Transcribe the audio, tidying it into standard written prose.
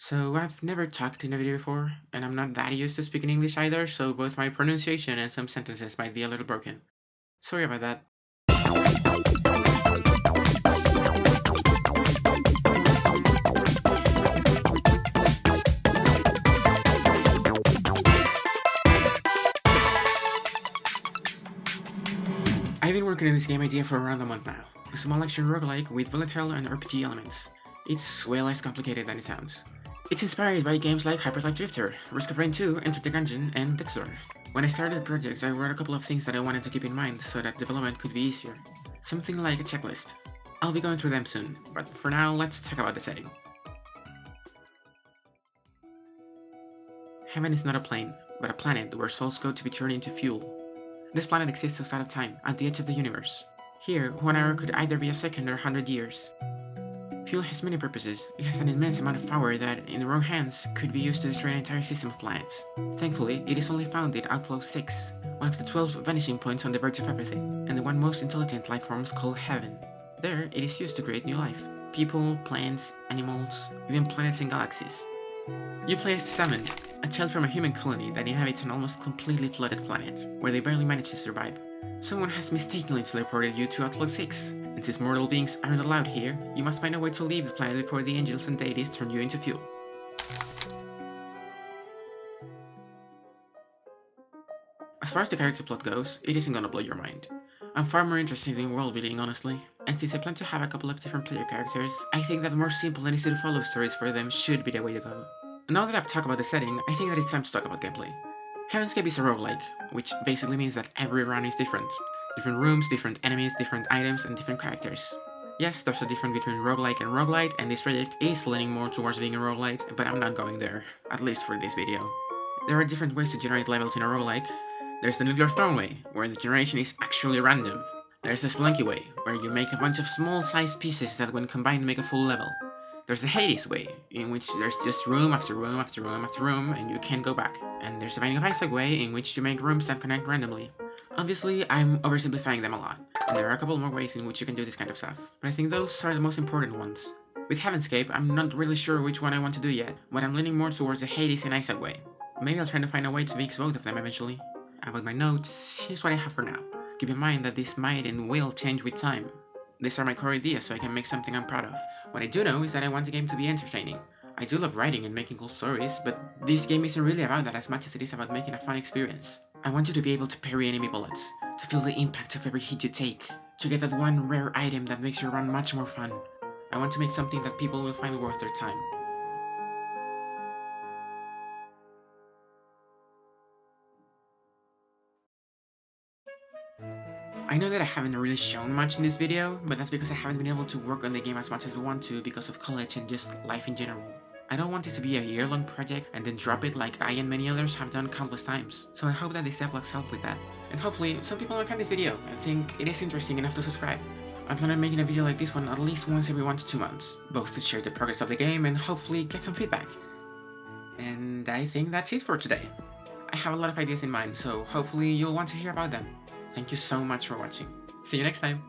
So I've never talked in a video before, and I'm not that used to speaking English either, so both my pronunciation and some sentences might be a little broken. Sorry about that. I've been working on this game idea for around a month now. A small action roguelike with volatile and RPG elements. It's way less complicated than it sounds. It's inspired by games like Hyper Light Drifter, Risk of Rain 2, Enter the Gungeon, and Death's Door. When I started the project, I wrote a couple of things that I wanted to keep in mind so that development could be easier. Something like a checklist. I'll be going through them soon, but for now, let's talk about the setting. Heaven is not a plane, but a planet where souls go to be turned into fuel. This planet exists outside of time, at the edge of the universe. Here, 1 hour could either be a second or 100 years. Fuel has many purposes. It has an immense amount of power that, in the wrong hands, could be used to destroy an entire system of planets. Thankfully, it is only found in Outflow 6, one of the 12 vanishing points on the verge of everything, and the one most intelligent life forms called Heaven. There, it is used to create new life. People, plants, animals, even planets and galaxies. You play as Salmon, a child from a human colony that inhabits an almost completely flooded planet, where they barely manage to survive. Someone has mistakenly teleported you to Outlaw 6, and since mortal beings aren't allowed here, you must find a way to leave the planet before the angels and deities turn you into fuel. As far as the character plot goes, it isn't gonna blow your mind. I'm far more interested in world building, honestly, and since I plan to have a couple of different player characters, I think that more simple and easy to follow stories for them should be the way to go. Now that I've talked about the setting, I think that it's time to talk about gameplay. HEAVENSCAPE is a roguelike, which basically means that every run is different. Different rooms, different enemies, different items, and different characters. Yes, there's a difference between roguelike and roguelite, and this project is leaning more towards being a roguelite, but I'm not going there, at least for this video. There are different ways to generate levels in a roguelike. There's the Nuclear Throne way, where the generation is actually random. There's the Spelunky way, where you make a bunch of small-sized pieces that when combined make a full level. There's the Hades way, in which there's just room after room after room after room, and you can't go back. And there's the Binding of Isaac way, in which you make rooms that connect randomly. Obviously, I'm oversimplifying them a lot, and there are a couple more ways in which you can do this kind of stuff, but I think those are the most important ones. With HEAVENSCAPE, I'm not really sure which one I want to do yet, but I'm leaning more towards the Hades and Isaac way. Maybe I'll try to find a way to mix both of them eventually. About my notes, here's what I have for now. Keep in mind that this might and will change with time. These are my core ideas so I can make something I'm proud of. What I do know is that I want the game to be entertaining. I do love writing and making cool stories, but this game isn't really about that as much as it is about making a fun experience. I want you to be able to parry enemy bullets, to feel the impact of every hit you take, to get that one rare item that makes your run much more fun. I want to make something that people will find worth their time. I know that I haven't really shown much in this video, but that's because I haven't been able to work on the game as much as I want to because of college and just life in general. I don't want this to be a year-long project and then drop it like I and many others have done countless times, so I hope that these devlogs help with that. And hopefully, some people might find this video and think it is interesting enough to subscribe. I plan on making a video like this one at least once every 1 to 2 months, both to share the progress of the game and hopefully get some feedback. And I think that's it for today. I have a lot of ideas in mind, so hopefully you'll want to hear about them. Thank you so much for watching. See you next time!